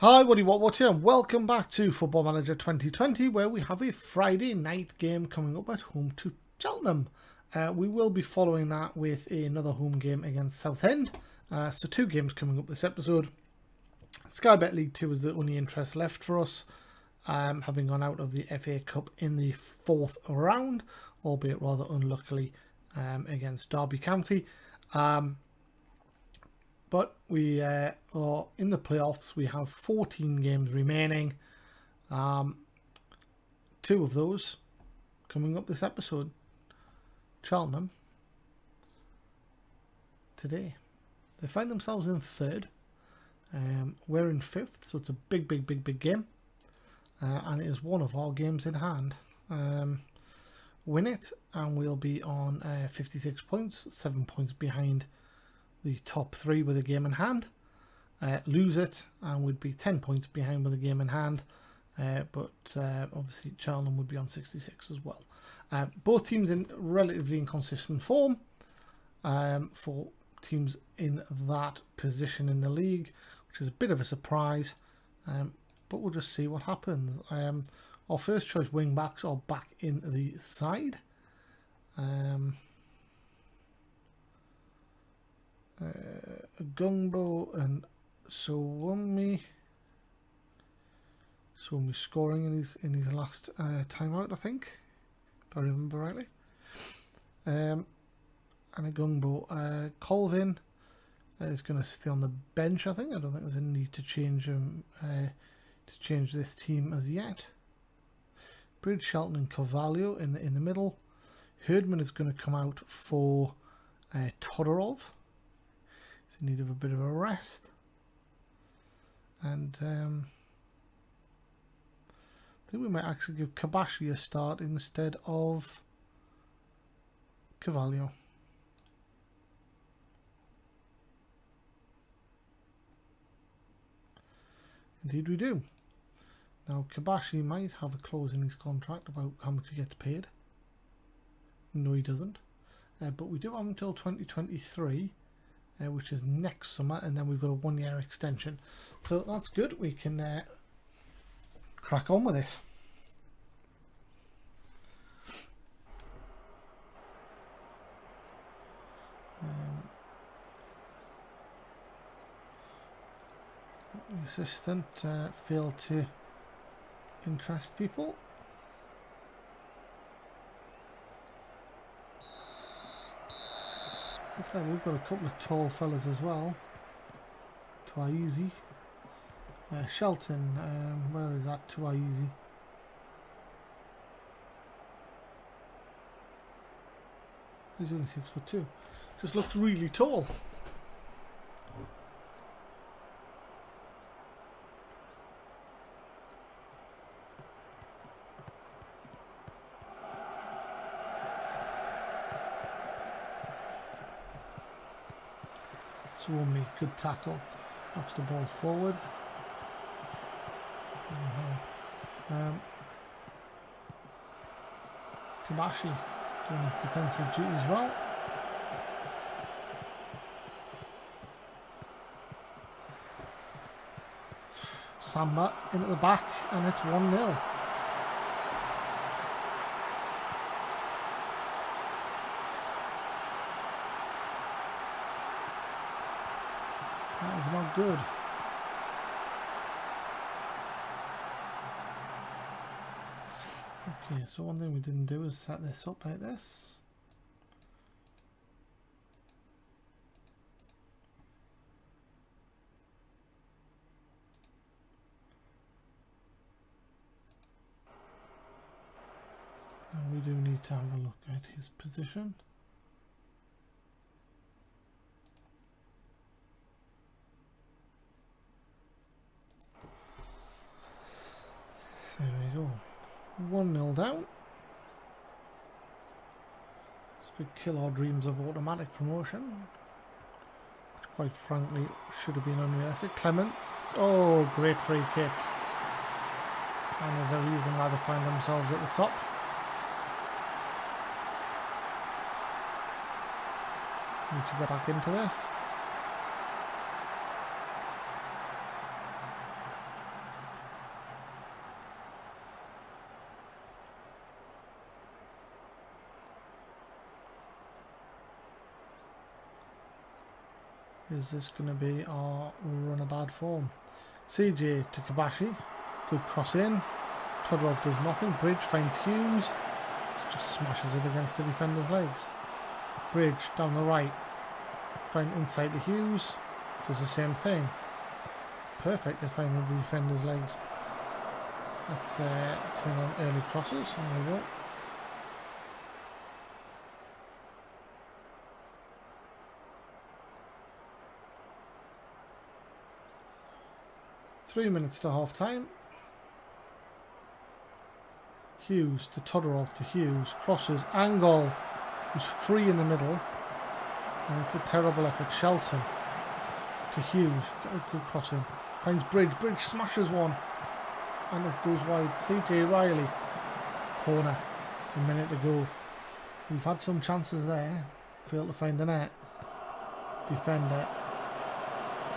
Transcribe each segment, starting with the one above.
Hi, What here, and welcome back to Football Manager 2020, where we have a Friday night game coming up at home to Cheltenham. We will be following that with another home game against Southend. So two games coming up this episode. Sky Bet League 2 is the only interest left for us, having gone out of the FA Cup in the fourth round, albeit rather unluckily against Derby County. But we are in the playoffs. We have 14 games remaining. Two of those coming up this episode. Cheltenham today. They find themselves in third. We're in fifth, so it's a big game. And it is one of our games in hand. Win it, and we'll be on 56 points, 7 points behind the top three with a game in hand. Lose it, and we'd be 10 points behind with a game in hand. But obviously Cheltenham would be on 66 as well. Both teams in relatively inconsistent form for teams in that position in the league, which is a bit of a surprise. But we'll just see what happens. Our first choice wing backs are back in the side. Gungbo and Suomi scoring in his last timeout, I think, if I remember rightly. And a Gungbo, Colvin is going to stay on the bench. I think. I don't think there's a need to change him to change this team as yet. Bridge, Shelton, and Carvalho in the middle. Herdman is going to come out for Todorov. In need of a bit of a rest, and I think we might actually give Kabashi a start instead of Carvalho. Indeed we do. Now Kabashi might have a clause in his contract about how much he gets paid. No, he doesn't, but we do have until 2023. Which is next summer, and then we've got a 1 year extension, so that's good. We can crack on with this. The assistant failed to interest people. Okay, they've got a couple of tall fellas as well. Tuaizi. Shelton, where is that Tuaizi? He's only 6'2". Just looks really tall. Suomi, good tackle, knocks the ball forward. Doesn't help. Kabashi doing his defensive duty as well. Samba in at the back, and it's 1-0. That is not good. Okay, so one thing we didn't do is set this up like this. And we do need to have a look at his position. There we go. 1-0 down. This could kill our dreams of automatic promotion, which quite frankly should have been unrealistic. Clements, oh, great free kick. And there's a reason why they find themselves at the top. Need to get back into this. Is this going to be our run of bad form? CJ to Kabashi. Good cross in. Todorov does nothing. Bridge finds Hughes. Just smashes it against the defender's legs. Bridge down the right. Find inside to Hughes. Does the same thing. Perfect at finding the defender's legs. Let's turn on early crosses. There we go. Three minutes to half time. Hughes to Todorov to Hughes. Crosses. Angle. Who's free in the middle. And it's a terrible effort. Shelton to Hughes. Get a good cross in. Finds Bridge. Bridge smashes one. And it goes wide. CJ Riley. Corner. A minute to go. We've had some chances there. Failed to find the net. Defender.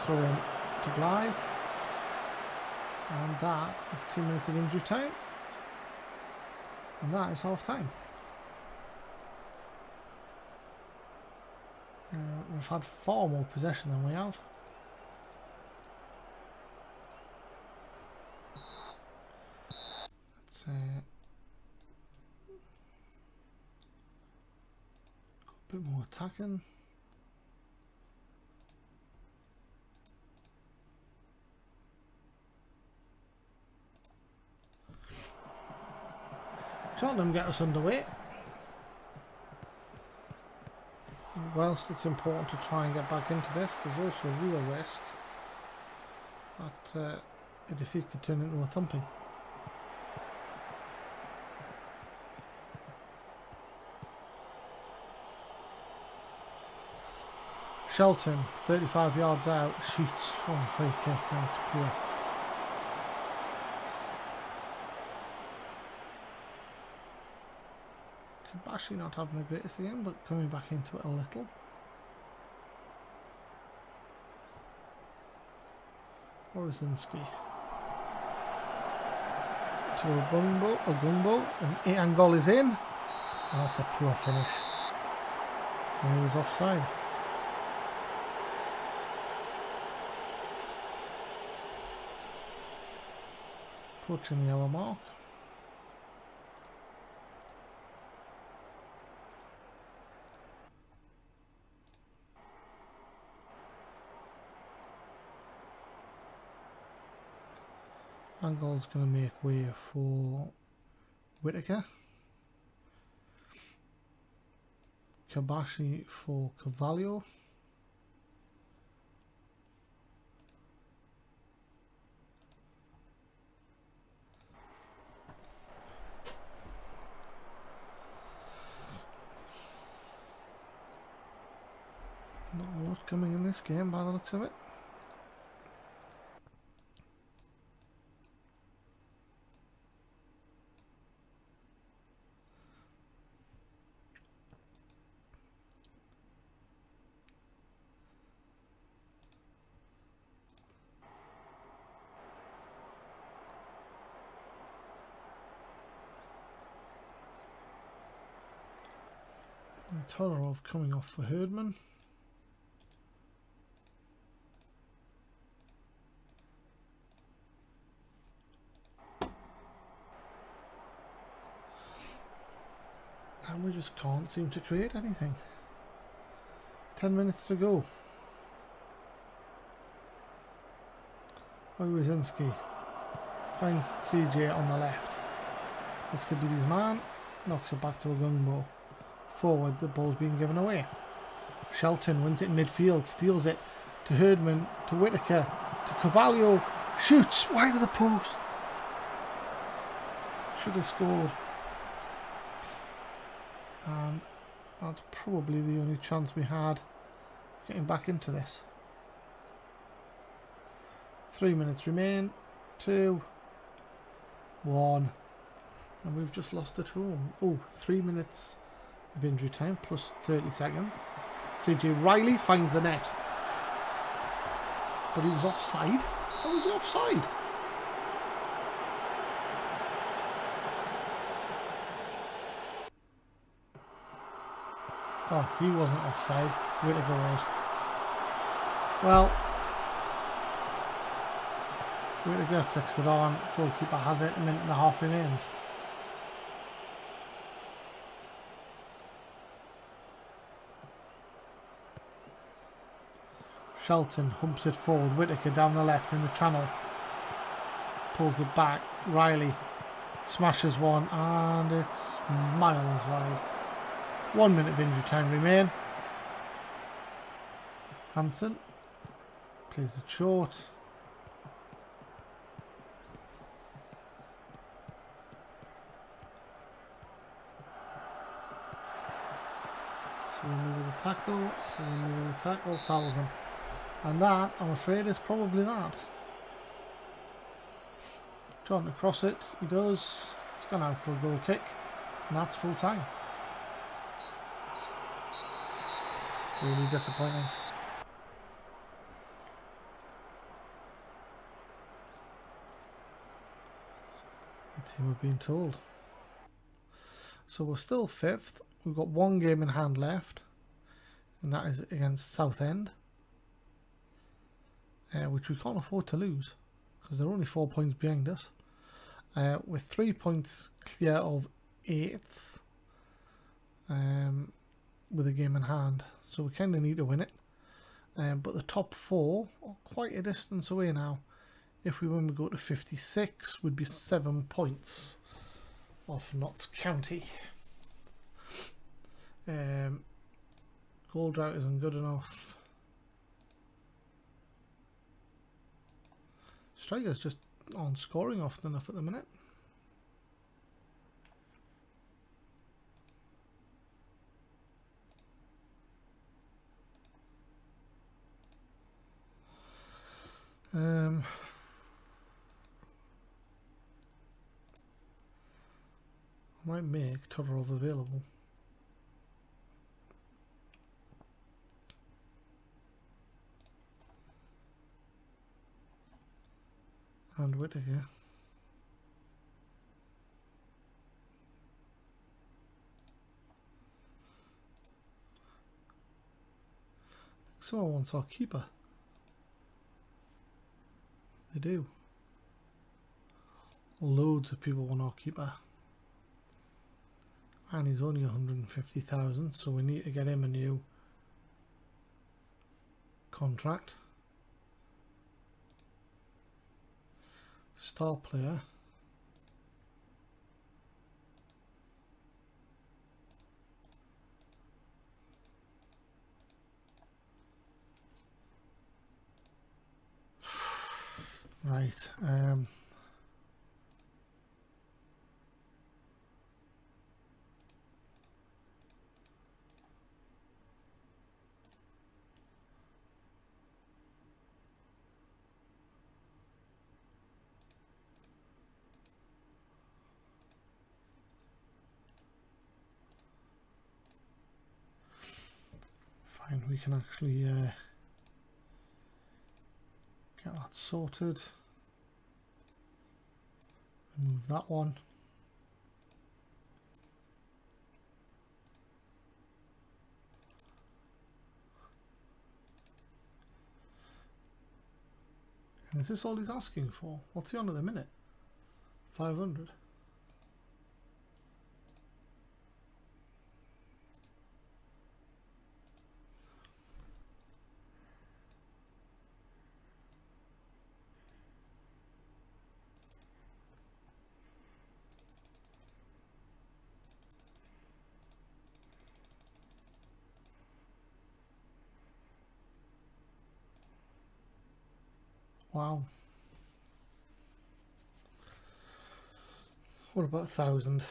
Throw in to Blythe. And that is 2 minutes of injury time. And that is half time. We've had far more possession than we have. Let's a bit more attacking. Tottenham get us underway. Whilst it's important to try and get back into this, there's also a real risk that a defeat could turn into a thumping. Shelton, 35 yards out, shoots from a free kick and it's poor. Kabashi not having the greatest game, but coming back into it a little. Horizinski to a Gumbo, and Angle is in. And that's a poor finish. And he was offside. Approaching the hour mark. Angle's going to make way for Whittaker. Kabashi for Carvalho. Not a lot coming in this game by the looks of it. And Todorov coming off for Herdman. And we just can't seem to create anything. 10 minutes to go. Horizinski finds CJ on the left. Looks to be his man. Knocks it back to a Gungbo. Forward, the ball's being given away. Shelton wins it in midfield, steals it to Herdman, to Whittaker, to Carvalho, shoots wide of the post. Should have scored. And that's probably the only chance we had of getting back into this. 3 minutes remain. 2, 1, and we've just lost at home. Oh, 3 minutes of injury time plus 30 seconds. CJ Riley finds the net, but he was offside. How was he offside? Oh, he wasn't offside. Whittaker was. Well, Whittaker flicks it on. Goalkeeper has it. A minute and a half remains. Shelton humps it forward. Whittaker down the left in the channel. Pulls it back. Riley smashes one and it's miles wide. 1 minute of injury time remain. Hansen plays it short. Someone with a tackle. Someone with a tackle. Fouls him. And that, I'm afraid, is probably that. Trying to cross it. He does. It's gone out for a goal kick. And that's full time. Really disappointing. The team have been told. So we're still 5th. We've got one game in hand left. And that is against Southend. Which we can't afford to lose. Because they're only 4 points behind us. With 3 points clear of 8th. With a game in hand. So we kind of need to win it. But the top 4 are quite a distance away now. If we win, we go to 56, would be 7 points off Notts County. Goal drought isn't good enough. Strikers just aren't scoring often enough at the minute. I might make Todorov available. And Whittaker. Someone wants our keeper. They do. Loads of people want our keeper. And he's only 150,000, so we need to get him a new contract. Star player. Right. Fine, we can actually get that sorted. Remove that one. And is this all he's asking for? What's he on at the minute? 500. Wow. What about 1,000?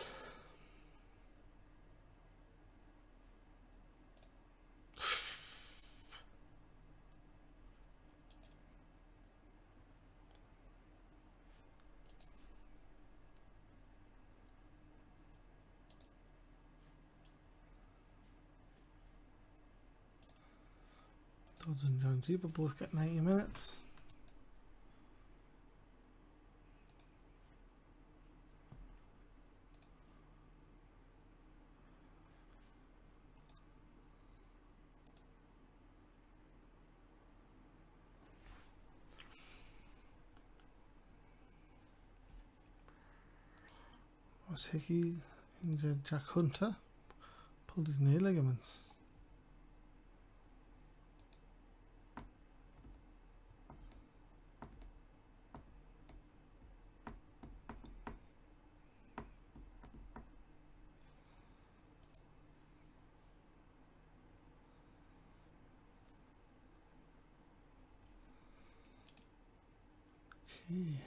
Dodds and Jonesy, but both get 90 minutes. Was Hickey injured? Jack Hunter pulled his knee ligaments. Okay.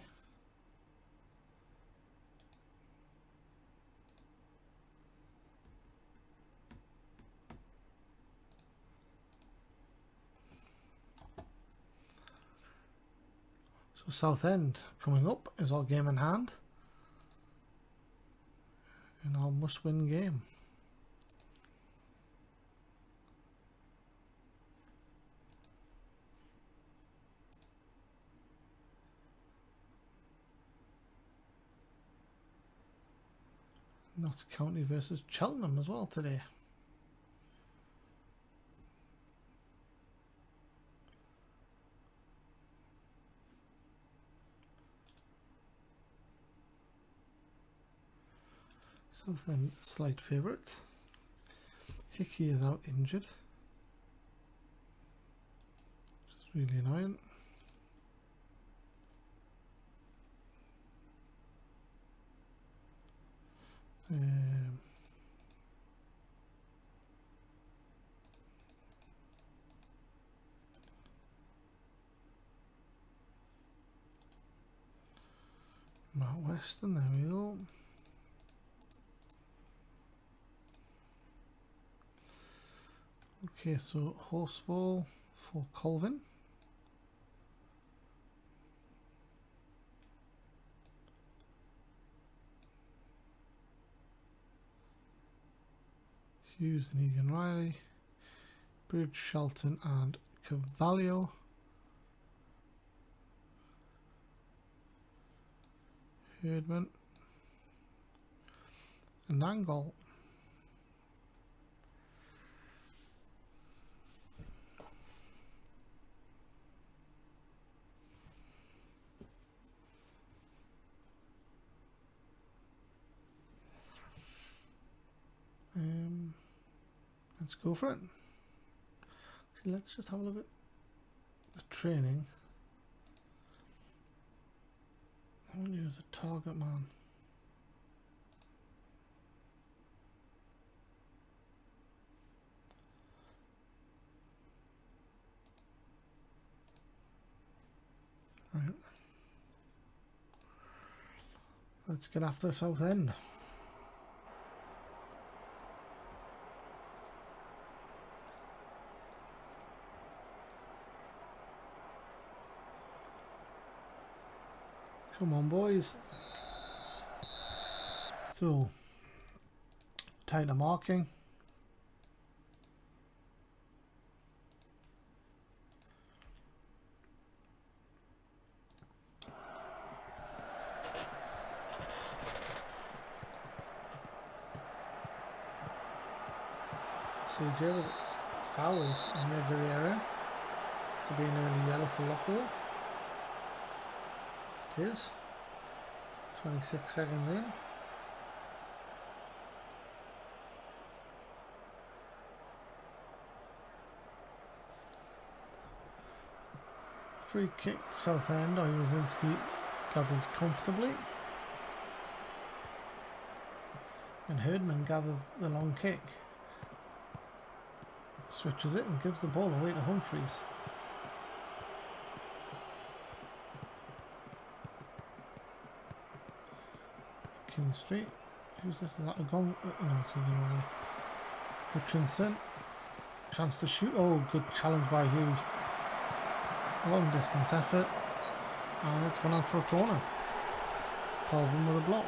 So Southend coming up is our game in hand in our must-win game. Notts County versus Cheltenham as well today. Something slight favourite. Hickey is out injured. Which is really annoying. Matt Weston, there we go. Okay, so Horsfall for Colvin. Hughes and Egan Riley. Bridge, Shelton and Carvalho. Herdman. And Nangle. Let's go for it. So let's just have a look at the training. I'll use a target man. Right. Let's get after Southend. Come on, boys. So, tighter marking. CJ with fouled on the edge of the area. Could be an early yellow for Lockwood. It is. 26 seconds in. Free kick Southend. Ojazinski gathers comfortably. And Herdman gathers the long kick. Switches it and gives the ball away to Humphreys. King Street. Who's this? Is that a gong? No, it's Egan Riley. Hutchinson. Chance to shoot. Oh, good challenge by Hughes. Long distance effort. And it's gone out for a corner. Colvin with a block.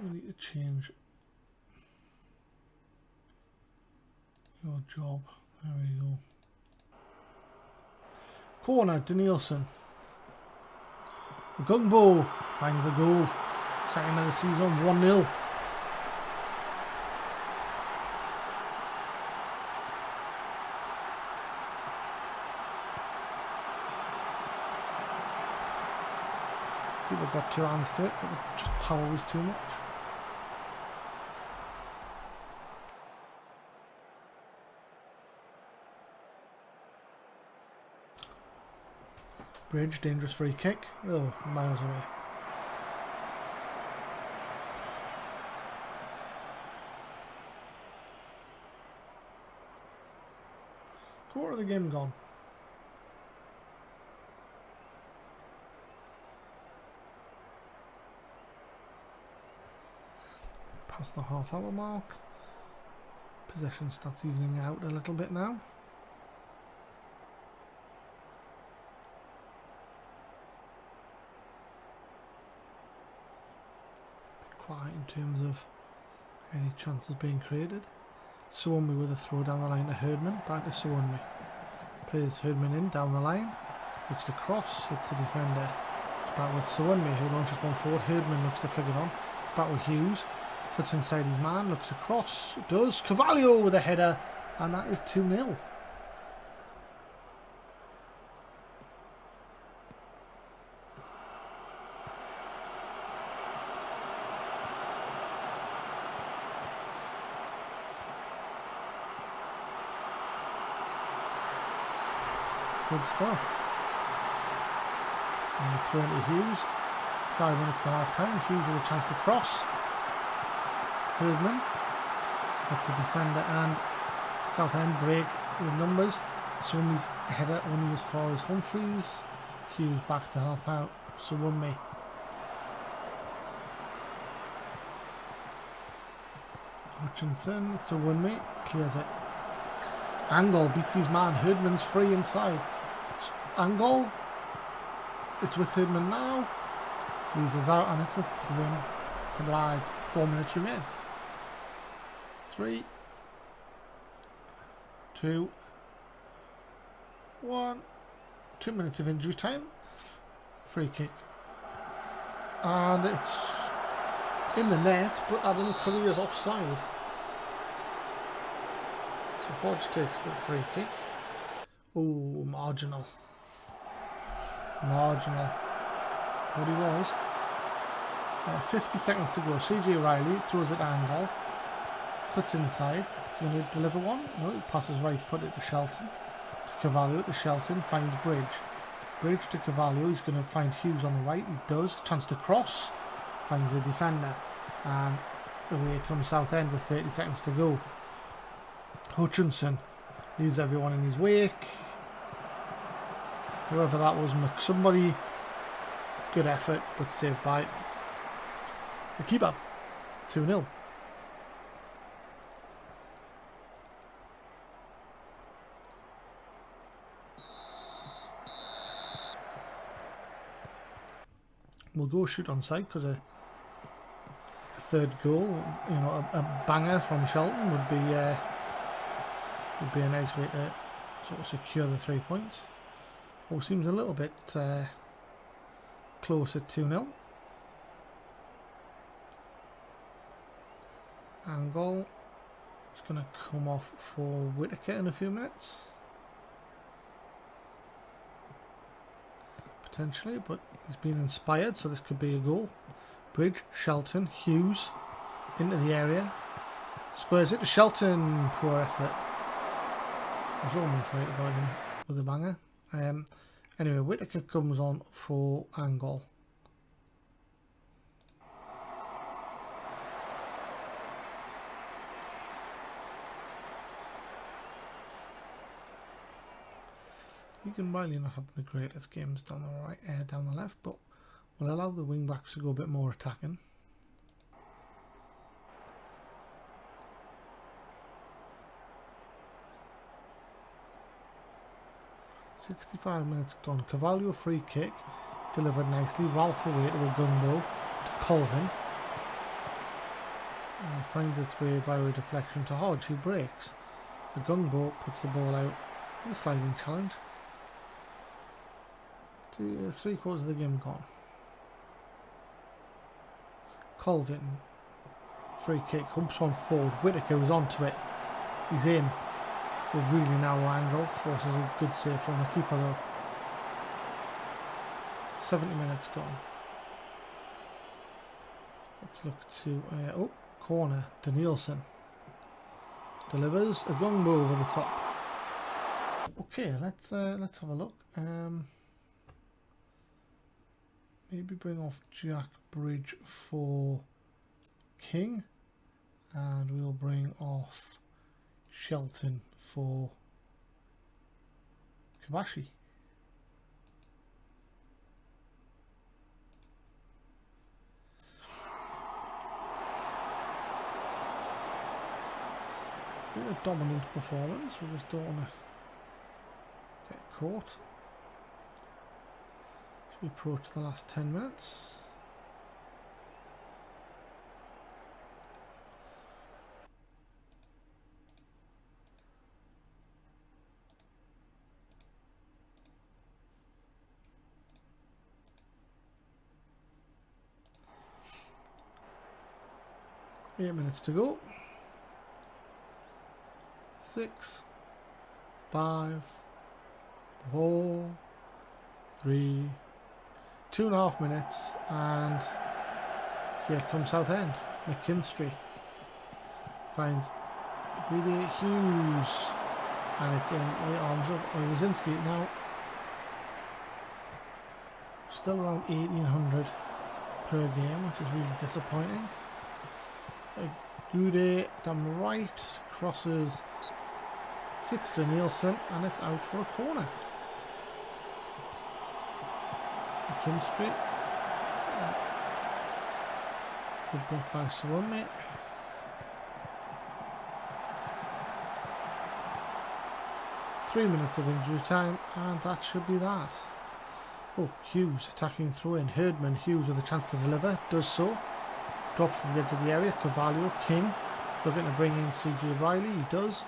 We need to change your job. There we go. Corner to Nielsen. Gungbo finds the goal. Second of the season, 1-0. Keeper got two hands to it, but the power was too much. Bridge, dangerous free kick. Oh, miles away. Quarter of the game gone. Past the half-hour mark. Possession starts evening out a little bit now. Quiet in terms of any chances being created. Suwunmi with a throw down the line to Herdman, back to Suwunmi. Plays Herdman in, down the line, looks to cross, hits the defender. It's back with Suwunmi, who launches one forward. Herdman looks to figure it on. Back with Hughes, cuts inside his man, looks to cross, does. Carvalho with a header, and that is 2-0. Good stuff. And the throw into Hughes. 5 minutes to half time. Hughes with a chance to cross. Herdman. That's the defender and Southend break with numbers. Suwunmi's header only as far as Humphreys. Hughes back to help out Suwunmi. Hutchinson. Suwunmi clears it. Angol beats his man. Herdman's free inside. Angol, it's with Herdman now, loses out, and it's a throw-in to Blythe. 4 minutes remain. 3, 2, 1. 2 minutes of injury time. Free kick, and it's in the net, but Adam Curry is offside. So Hodge takes the free kick. Oh, marginal. Marginal. But he was. 50 seconds to go. CJ Riley throws it Angol. Cuts inside. He's going to deliver one. No, he passes right footed to Shelton. To Carvalho, to Shelton. Finds Bridge. Bridge to Carvalho. He's going to find Hughes on the right. He does. Chance to cross. Finds the defender. And away comes Southend with 30 seconds to go. Hutchinson leaves everyone in his wake. Whoever that was, somebody. Good effort, but saved by the keeper. 2-0. We'll go shoot on side because a third goal, you know, a banger from Shelton would be a nice way to sort of secure the 3 points. Oh, seems a little bit close at 2-0. Angol is going to come off for Whittaker in a few minutes. Potentially, but he's been inspired, so this could be a goal. Bridge, Shelton, Hughes into the area. Squares it to Shelton. Poor effort. I was almost right about him with a banger. Anyway, Whittaker comes on for Angol. Egan Riley not having the greatest games down the right, down the left, but will allow the wing backs to go a bit more attacking. "65 minutes gone. Carvalho free kick, delivered nicely. Ralph away to a gunbow to Colvin. Finds its way via a deflection to Hodge, who breaks. The gunbow puts the ball out with a sliding challenge. 3/4 of the game gone. Colvin free kick, humps one forward. Whittaker was onto it. He's in. It's a really narrow angle, forces a good save from the keeper though. 70 minutes gone. Let's look to oh, corner to Nielsen. Delivers a Gungbo over the top. Okay, let's have a look. Maybe bring off Jack Bridge for King, and we'll bring off Shelton for Kabashi. Been a dominant performance. We just don't want to get caught. As we approach the last 10 minutes. Eight minutes to go. 6, 5, 4, 3, 2.5 minutes, and here comes Southend. McKinstry finds really Hughes, and it's in the arms of Owazinski. Now, still around 1,800 per game, which is really disappointing. Gude down the right, crosses, hits to Nielsen, and it's out for a corner. McKinstry. Good block by Swilmate. Three minutes of injury time, and that should be that. Oh, Hughes attacking through in. Herdman, Hughes with a chance to deliver, does so. Drops to the edge of the area. Carvalho, King, looking to bring in CJ Riley. He does.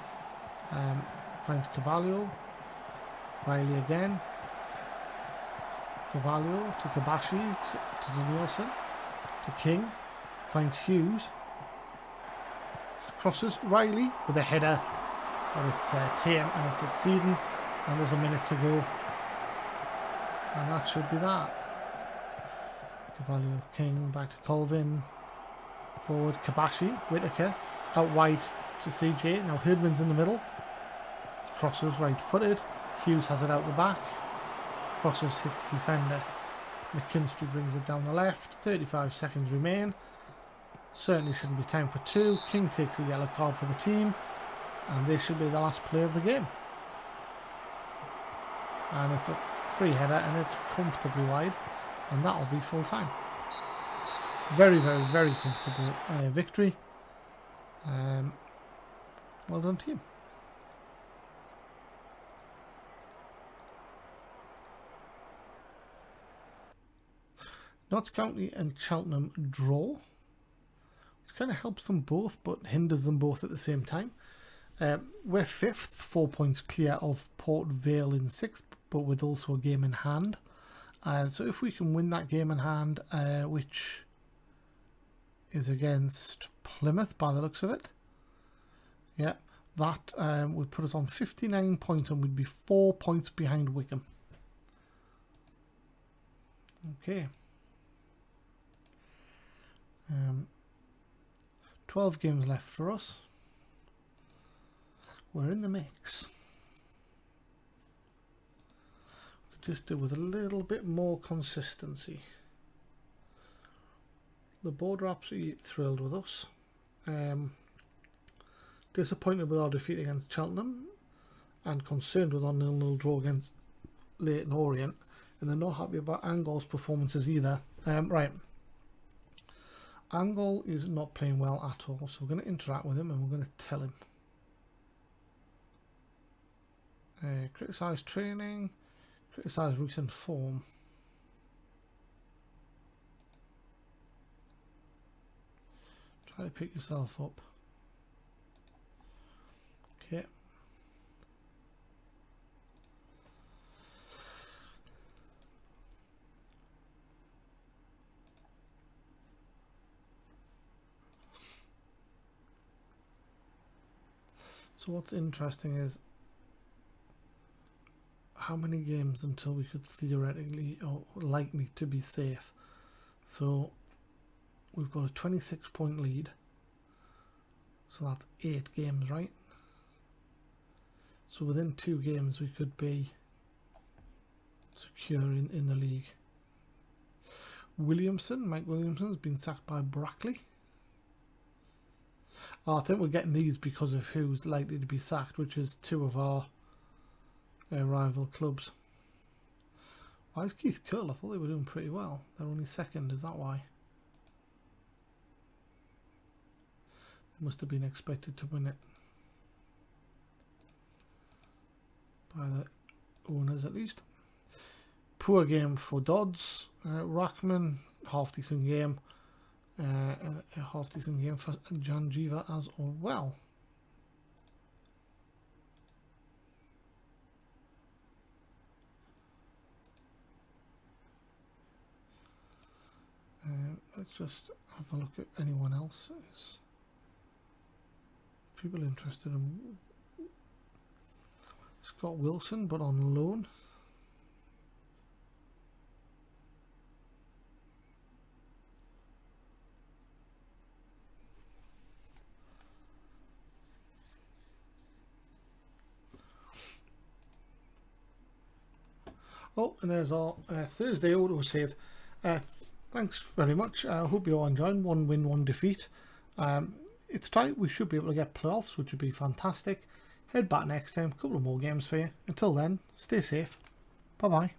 Finds Carvalho. Riley again. Carvalho to Kabashi, to Danielson, to King. Finds Hughes. Crosses Riley with a header. But it's Tame and it's at Eden. And there's a minute to go. And that should be that. Carvalho, King, back to Colvin. Forward, Kabashi, Whitaker, out wide to CJ. Now Herdman's in the middle. Crosses right footed. Hughes has it out the back. Crosses hits the defender. McKinstry brings it down the left. 35 seconds remain. Certainly shouldn't be time for two. King takes a yellow card for the team. And this should be the last play of the game. And it's a free header and it's comfortably wide. And that'll be full time. Very, very, very comfortable victory. Well done, team. Notts County and Cheltenham draw, which kind of helps them both but hinders them both at the same time. We're fifth, 4 points clear of Port Vale in sixth, but with also a game in hand. So if we can win that game in hand, which is against Plymouth by the looks of it. Yeah, that would put us on 59 points and we'd be 4 points behind Wickham. Okay. 12 games left for us. We're in the mix. We could just do with a little bit more consistency. The board are absolutely thrilled with us. Disappointed with our defeat against Cheltenham and concerned with our 0-0 draw against Leyton Orient, and they're not happy about Angol's performances either. Right, Angol is not playing well at all, so we're going to interact with him and we're going to tell him. Criticise training, criticise recent form. Try to pick yourself up. Okay. So what's interesting is how many games until we could theoretically or likely to be safe. So we've got a 26-point lead. So that's 8 games, right? So within 2 games we could be secure in the league. Mike Williamson has been sacked by Brackley. Oh, I think we're getting these because of who's likely to be sacked, which is 2 of our rival clubs. Why is Keith Curl? I thought they were doing pretty well. They're only second, is that why? They must have been expected to win it by the owners at least. Poor game for Dodds. Rackman, half decent game. A half decent game for Janjiva as well. Let's just have a look at anyone else's. People interested in Scott Wilson, but on loan. Oh, and there's our Thursday autosave. Thanks very much. I hope you all enjoyed. 1 win, 1 defeat. It's tight. We should be able to get playoffs, which would be fantastic. Head back next time. A couple of more games for you. Until then, stay safe. Bye-bye.